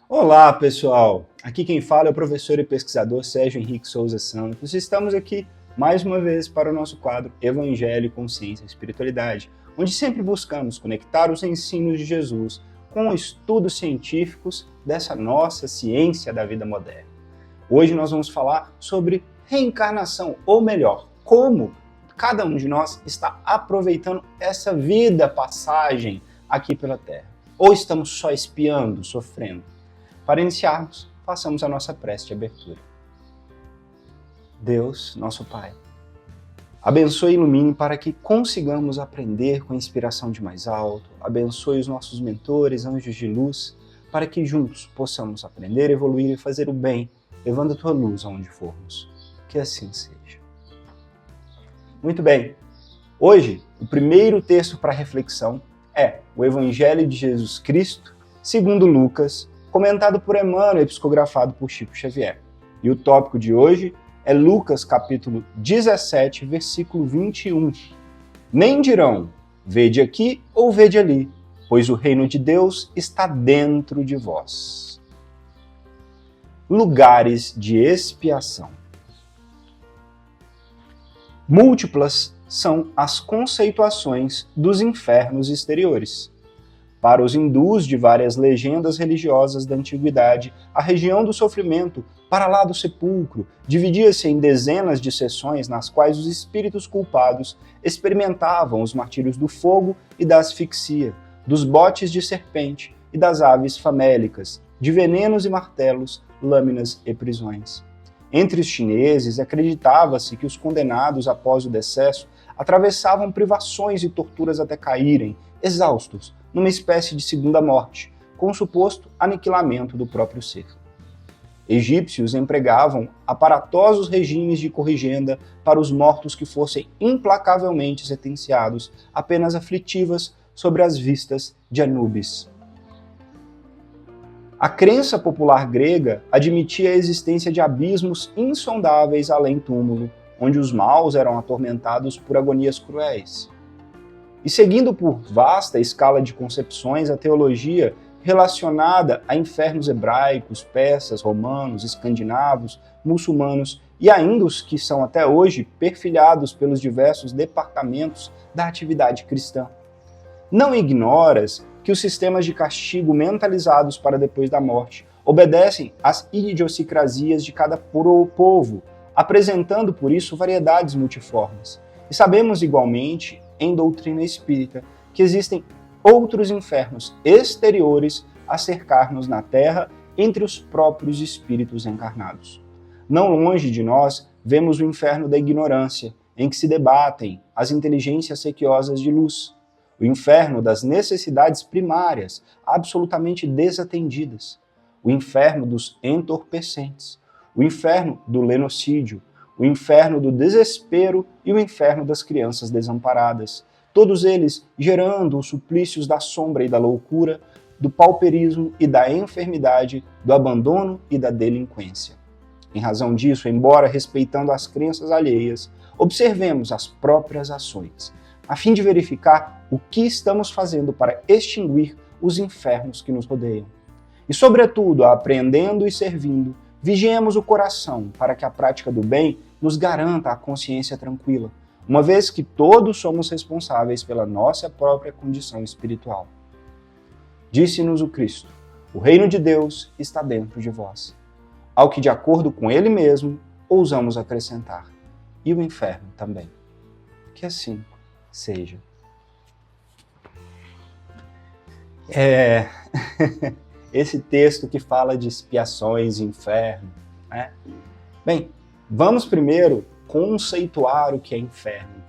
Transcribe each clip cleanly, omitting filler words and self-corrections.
Olá, pessoal! Aqui quem fala é o professor e pesquisador Sérgio Henrique Souza Santos. Estamos aqui mais uma vez para o nosso quadro Evangelho, Consciência e Espiritualidade, onde sempre buscamos conectar os ensinos de Jesus com estudos científicos dessa nossa ciência da vida moderna. Hoje nós vamos falar sobre reencarnação, ou melhor, como cada um de nós está aproveitando essa vida passagem aqui pela Terra. Ou estamos só espiando, sofrendo? Para iniciarmos, façamos a nossa prece de abertura. Deus, nosso Pai, abençoe e ilumine para que consigamos aprender com a inspiração de mais alto. Abençoe os nossos mentores, anjos de luz, para que juntos possamos aprender, evoluir e fazer o bem, levando a tua luz aonde formos. Que assim seja. Muito bem. Hoje, o primeiro texto para reflexão é o Evangelho de Jesus Cristo, segundo Lucas, comentado por Emmanuel e psicografado por Chico Xavier. E o tópico de hoje é Lucas capítulo 17, versículo 21. Nem dirão, vede aqui ou vede ali, pois o reino de Deus está dentro de vós. Lugares de expiação. Múltiplas são as conceituações dos infernos exteriores. Para os hindus de várias legendas religiosas da antiguidade, a região do sofrimento, para lá do sepulcro, dividia-se em dezenas de seções nas quais os espíritos culpados experimentavam os martírios do fogo e da asfixia, dos botes de serpente e das aves famélicas, de venenos e martelos, lâminas e prisões. Entre os chineses, acreditava-se que os condenados após o decesso atravessavam privações e torturas até caírem, exaustos, numa espécie de segunda morte, com o suposto aniquilamento do próprio ser. Egípcios empregavam aparatosos regimes de corrigenda para os mortos que fossem implacavelmente sentenciados a penas aflitivas sobre as vistas de Anubis. A crença popular grega admitia a existência de abismos insondáveis além-túmulo, onde os maus eram atormentados por agonias cruéis. E seguindo por vasta escala de concepções, a teologia relacionada a infernos hebraicos, persas, romanos, escandinavos, muçulmanos e ainda os que são até hoje perfilhados pelos diversos departamentos da atividade cristã. Não ignoras que os sistemas de castigo mentalizados para depois da morte obedecem às idiosincrasias de cada povo, apresentando por isso variedades multiformes. E sabemos igualmente, em doutrina espírita, que existem outros infernos exteriores a cercar-nos na Terra entre os próprios espíritos encarnados. Não longe de nós, vemos o inferno da ignorância, em que se debatem as inteligências sequiosas de luz, o inferno das necessidades primárias, absolutamente desatendidas, o inferno dos entorpecentes, o inferno do lenocídio, o inferno do desespero e o inferno das crianças desamparadas, todos eles gerando os suplícios da sombra e da loucura, do pauperismo e da enfermidade, do abandono e da delinquência. Em razão disso, embora respeitando as crenças alheias, observemos as próprias ações, a fim de verificar o que estamos fazendo para extinguir os infernos que nos rodeiam. E, sobretudo, aprendendo e servindo, vigiemos o coração para que a prática do bem nos garanta a consciência tranquila, uma vez que todos somos responsáveis pela nossa própria condição espiritual. Disse-nos o Cristo: o reino de Deus está dentro de vós. Ao que, de acordo com Ele mesmo, ousamos acrescentar: e o inferno também. Que assim seja. Esse texto que fala de expiações e inferno, né? Bem, vamos primeiro conceituar o que é inferno.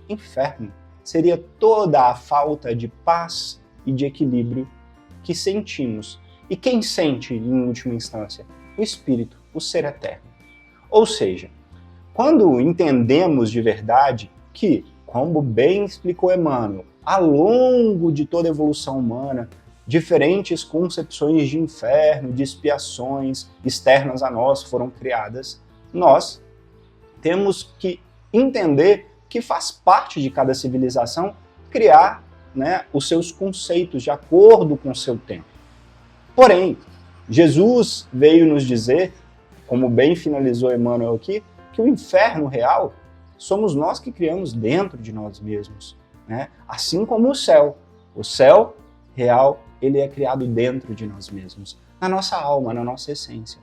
Inferno seria toda a falta de paz e de equilíbrio que sentimos. E quem sente, em última instância? O espírito, o ser eterno. Ou seja, quando entendemos de verdade que, como bem explicou Emmanuel, ao longo de toda a evolução humana, diferentes concepções de inferno, de expiações externas a nós foram criadas, nós temos que entender que faz parte de cada civilização criar, os seus conceitos de acordo com o seu tempo. Porém, Jesus veio nos dizer, como bem finalizou Emmanuel aqui, que o inferno real somos nós que criamos dentro de nós mesmos, né? Assim como o céu. O céu real, ele é criado dentro de nós mesmos, na nossa alma, na nossa essência.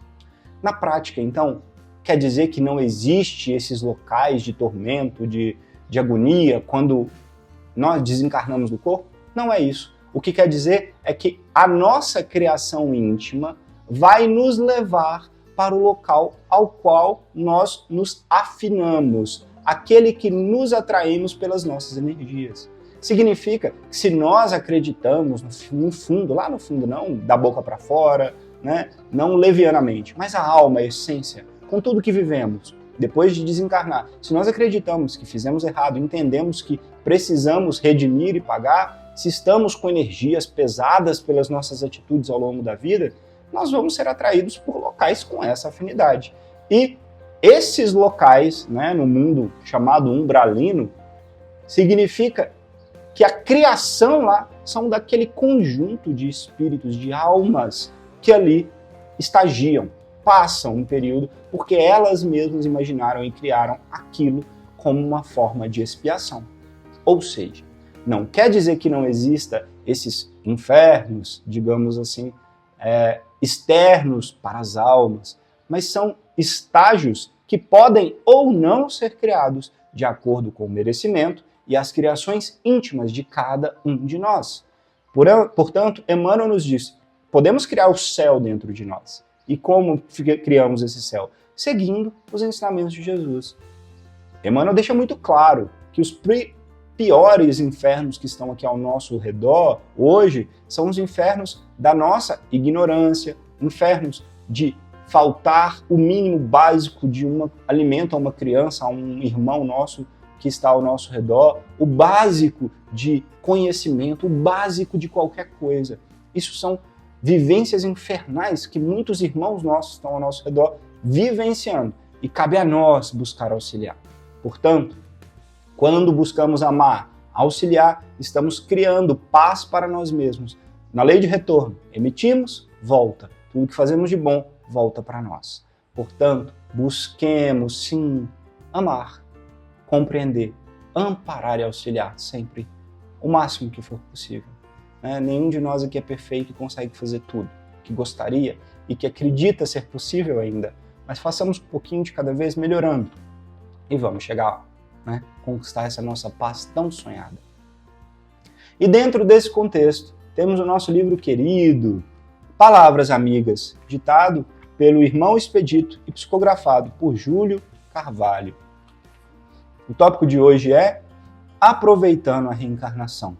Na prática, então, quer dizer que não existe esses locais de tormento, de agonia, quando nós desencarnamos do corpo? Não é isso. O que quer dizer é que a nossa criação íntima vai nos levar para o local ao qual nós nos afinamos, aquele que nos atraímos pelas nossas energias. Significa que se nós acreditamos no fundo, lá no fundo, não da boca para fora, né, não levianamente, mas a alma, a essência, com tudo que vivemos, depois de desencarnar, se nós acreditamos que fizemos errado, entendemos que precisamos redimir e pagar, se estamos com energias pesadas pelas nossas atitudes ao longo da vida, nós vamos ser atraídos por locais com essa afinidade. E esses locais, né, no mundo chamado umbralino, significa que a criação lá são daquele conjunto de espíritos, de almas que ali estagiam, passam um período, porque elas mesmas imaginaram e criaram aquilo como uma forma de expiação. Ou seja, não quer dizer que não exista esses infernos, digamos assim, externos para as almas, mas são estágios que podem ou não ser criados de acordo com o merecimento e as criações íntimas de cada um de nós. Portanto, Emmanuel nos diz, podemos criar o céu dentro de nós. E como criamos esse céu? Seguindo os ensinamentos de Jesus. Emmanuel deixa muito claro que os piores infernos que estão aqui ao nosso redor hoje são os infernos da nossa ignorância, infernos de faltar o mínimo básico de um alimento a uma criança, a um irmão nosso que está ao nosso redor, o básico de conhecimento, o básico de qualquer coisa. Isso são vivências infernais que muitos irmãos nossos estão ao nosso redor vivenciando e cabe a nós buscar auxiliar. Portanto, quando buscamos amar, auxiliar, estamos criando paz para nós mesmos. Na lei de retorno, emitimos, volta. Tudo que fazemos de bom, volta para nós. Portanto, busquemos, sim, amar, compreender, amparar e auxiliar sempre o máximo que for possível. Nenhum de nós aqui é perfeito e consegue fazer tudo que gostaria e que acredita ser possível ainda, mas façamos um pouquinho de cada vez melhorando e vamos chegar lá, conquistar essa nossa paz tão sonhada. E dentro desse contexto, temos o nosso livro querido, Palavras Amigas, ditado pelo irmão Expedito e psicografado por Júlio Carvalho. O tópico de hoje é aproveitando a reencarnação.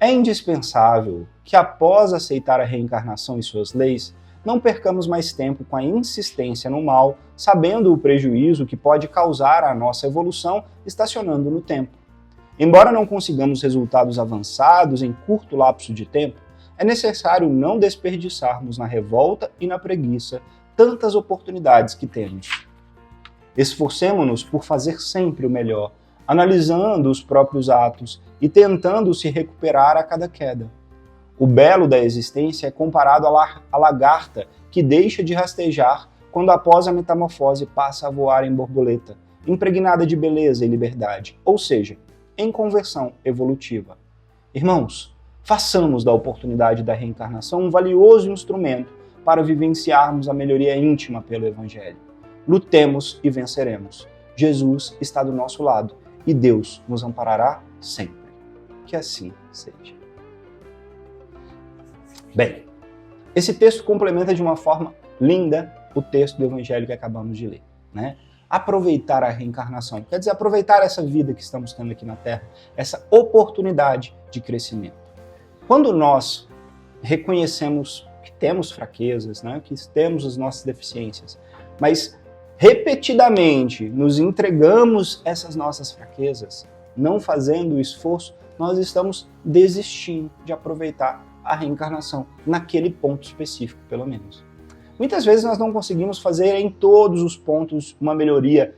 É indispensável que, após aceitar a reencarnação e suas leis, não percamos mais tempo com a insistência no mal, sabendo o prejuízo que pode causar à nossa evolução estacionando no tempo. Embora não consigamos resultados avançados em curto lapso de tempo, é necessário não desperdiçarmos na revolta e na preguiça tantas oportunidades que temos. Esforcemo-nos por fazer sempre o melhor, analisando os próprios atos e tentando se recuperar a cada queda. O belo da existência é comparado à lagarta que deixa de rastejar quando após a metamorfose passa a voar em borboleta, impregnada de beleza e liberdade, ou seja, em conversão evolutiva. Irmãos, façamos da oportunidade da reencarnação um valioso instrumento para vivenciarmos a melhoria íntima pelo Evangelho. Lutemos e venceremos. Jesus está do nosso lado e Deus nos amparará sempre. Que assim seja. Bem, esse texto complementa de uma forma linda o texto do Evangelho que acabamos de ler, Aproveitar a reencarnação, quer dizer, aproveitar essa vida que estamos tendo aqui na Terra, essa oportunidade de crescimento. Quando nós reconhecemos que temos fraquezas, que temos as nossas deficiências, mas repetidamente nos entregamos essas nossas fraquezas, não fazendo o esforço, nós estamos desistindo de aproveitar a reencarnação, naquele ponto específico, pelo menos. Muitas vezes nós não conseguimos fazer em todos os pontos uma melhoria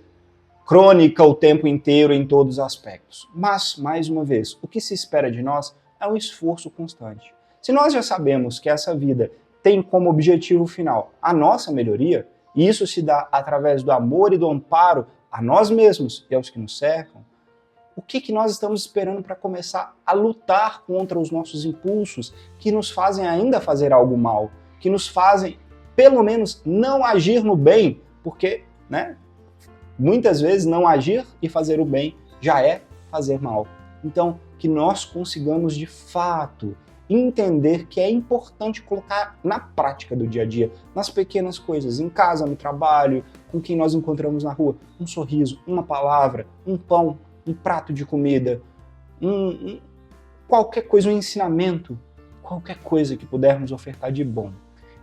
crônica o tempo inteiro em todos os aspectos. Mas, mais uma vez, o que se espera de nós é um esforço constante. Se nós já sabemos que essa vida tem como objetivo final a nossa melhoria, e isso se dá através do amor e do amparo a nós mesmos e aos que nos cercam, o que nós estamos esperando para começar a lutar contra os nossos impulsos que nos fazem ainda fazer algo mal, que nos fazem, pelo menos, não agir no bem, porque, né, muitas vezes não agir e fazer o bem já é fazer mal. Então, que nós consigamos de fato entender que é importante colocar na prática do dia a dia, nas pequenas coisas, em casa, no trabalho, com quem nós encontramos na rua, um sorriso, uma palavra, um pão, um prato de comida, qualquer coisa, um ensinamento, qualquer coisa que pudermos ofertar de bom.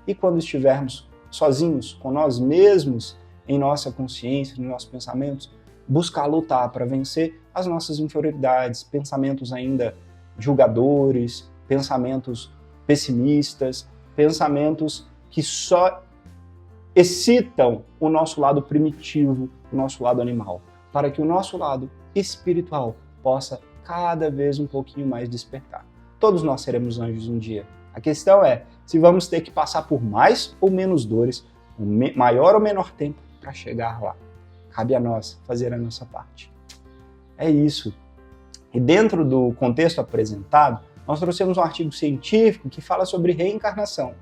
E quando estivermos sozinhos, com nós mesmos, em nossa consciência, nos nossos pensamentos, buscar lutar para vencer as nossas inferioridades, pensamentos ainda julgadores, pensamentos pessimistas, pensamentos que só excitam o nosso lado primitivo, o nosso lado animal, para que o nosso lado espiritual possa cada vez um pouquinho mais despertar. Todos nós seremos anjos um dia. A questão é se vamos ter que passar por mais ou menos dores, maior ou menor tempo para chegar lá. Cabe a nós fazer a nossa parte. É isso. E dentro do contexto apresentado, nós trouxemos um artigo científico que fala sobre reencarnação.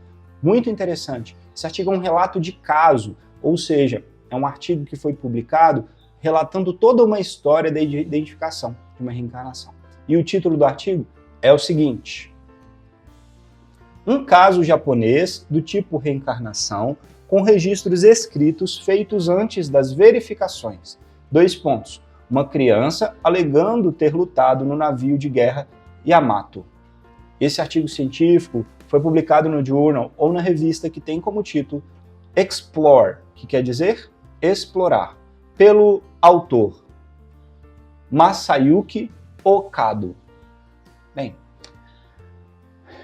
Muito interessante. Esse artigo é um relato de caso, ou seja, é um artigo que foi publicado relatando toda uma história da identificação de uma reencarnação. E o título do artigo é o seguinte: um caso japonês do tipo reencarnação com registros escritos feitos antes das verificações. 2 pontos. Uma criança alegando ter lutado no navio de guerra Yamato. Esse artigo científico foi publicado no Journal ou na revista que tem como título Explore, que quer dizer explorar, pelo autor Masayuki Okado. Bem,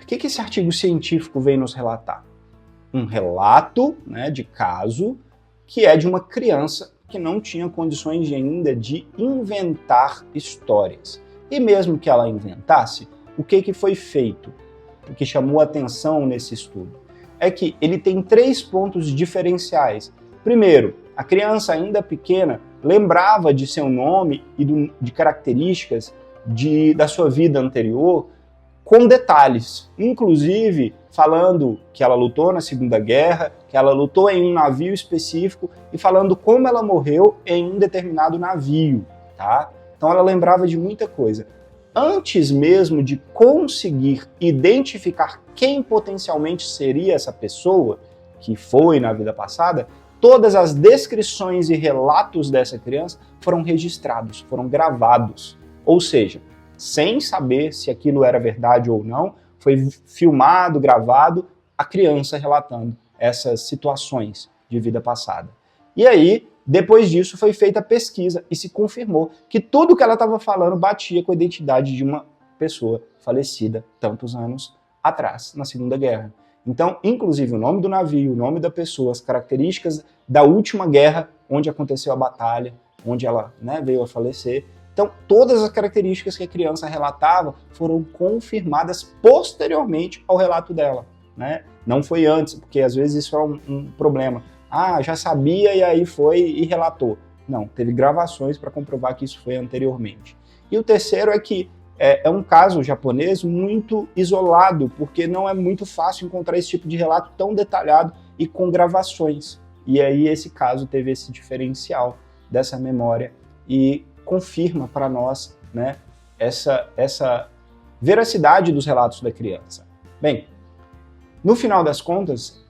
o que esse artigo científico vem nos relatar? Um relato, né, de caso que é de uma criança que não tinha condições ainda de inventar histórias. E mesmo que ela inventasse, o que foi feito? O que chamou a atenção nesse estudo é que ele tem 3 pontos diferenciais. Primeiro, a criança ainda pequena lembrava de seu nome e de características da sua vida anterior com detalhes, inclusive falando que ela lutou na Segunda Guerra, que ela lutou em um navio específico e falando como ela morreu em um determinado navio, tá? Então ela lembrava de muita coisa. Antes mesmo de conseguir identificar quem potencialmente seria essa pessoa que foi na vida passada, todas as descrições e relatos dessa criança foram registrados, foram gravados. Ou seja, sem saber se aquilo era verdade ou não, foi filmado, gravado, a criança relatando essas situações de vida passada. E aí, depois disso, foi feita a pesquisa e se confirmou que tudo que ela estava falando batia com a identidade de uma pessoa falecida tantos anos atrás, na Segunda Guerra. Então, inclusive, o nome do navio, o nome da pessoa, as características da última guerra, onde aconteceu a batalha, onde ela, né, veio a falecer. Então, todas as características que a criança relatava foram confirmadas posteriormente ao relato dela, né? Não foi antes, porque às vezes isso é um problema. Ah, já sabia e aí foi e relatou. Não, teve gravações para comprovar que isso foi anteriormente. E o terceiro é que é um caso japonês muito isolado, porque não é muito fácil encontrar esse tipo de relato tão detalhado e com gravações. E aí esse caso teve esse diferencial dessa memória e confirma para nós, né, essa veracidade dos relatos da criança. Bem, no final das contas,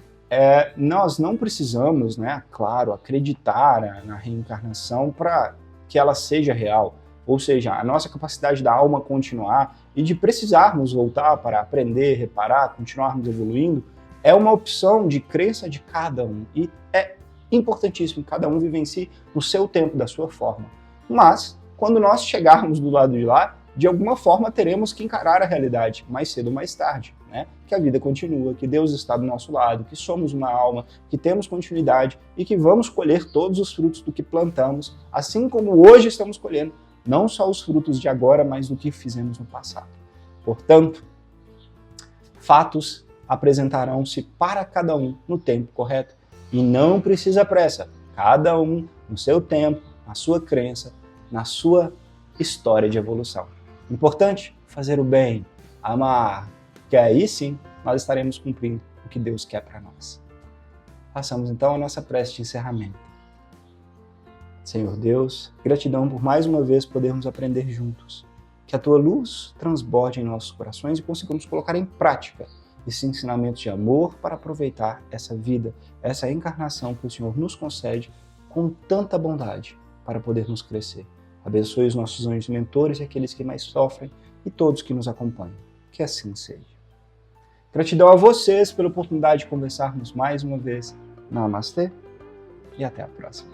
nós não precisamos, né, claro, acreditar na reencarnação para que ela seja real. Ou seja, a nossa capacidade da alma continuar e de precisarmos voltar para aprender, reparar, continuarmos evoluindo, é uma opção de crença de cada um. E é importantíssimo, cada um vivencie no seu tempo, da sua forma. Mas, quando nós chegarmos do lado de lá, de alguma forma teremos que encarar a realidade, mais cedo ou mais tarde, né? Que a vida continua, que Deus está do nosso lado, que somos uma alma, que temos continuidade e que vamos colher todos os frutos do que plantamos, assim como hoje estamos colhendo, não só os frutos de agora, mas do que fizemos no passado. Portanto, fatos apresentarão-se para cada um no tempo correto. E não precisa pressa, cada um no seu tempo, na sua crença, na sua história de evolução. Importante, fazer o bem, amar, que aí sim nós estaremos cumprindo o que Deus quer para nós. Façamos então a nossa prece de encerramento. Senhor Deus, gratidão por mais uma vez podermos aprender juntos. Que a Tua luz transborde em nossos corações e consigamos colocar em prática esses ensinamentos de amor para aproveitar essa vida, essa encarnação que o Senhor nos concede com tanta bondade para podermos crescer. Abençoe os nossos anjos mentores e aqueles que mais sofrem e todos que nos acompanham. Que assim seja. Gratidão a vocês pela oportunidade de conversarmos mais uma vez. Namastê e até a próxima.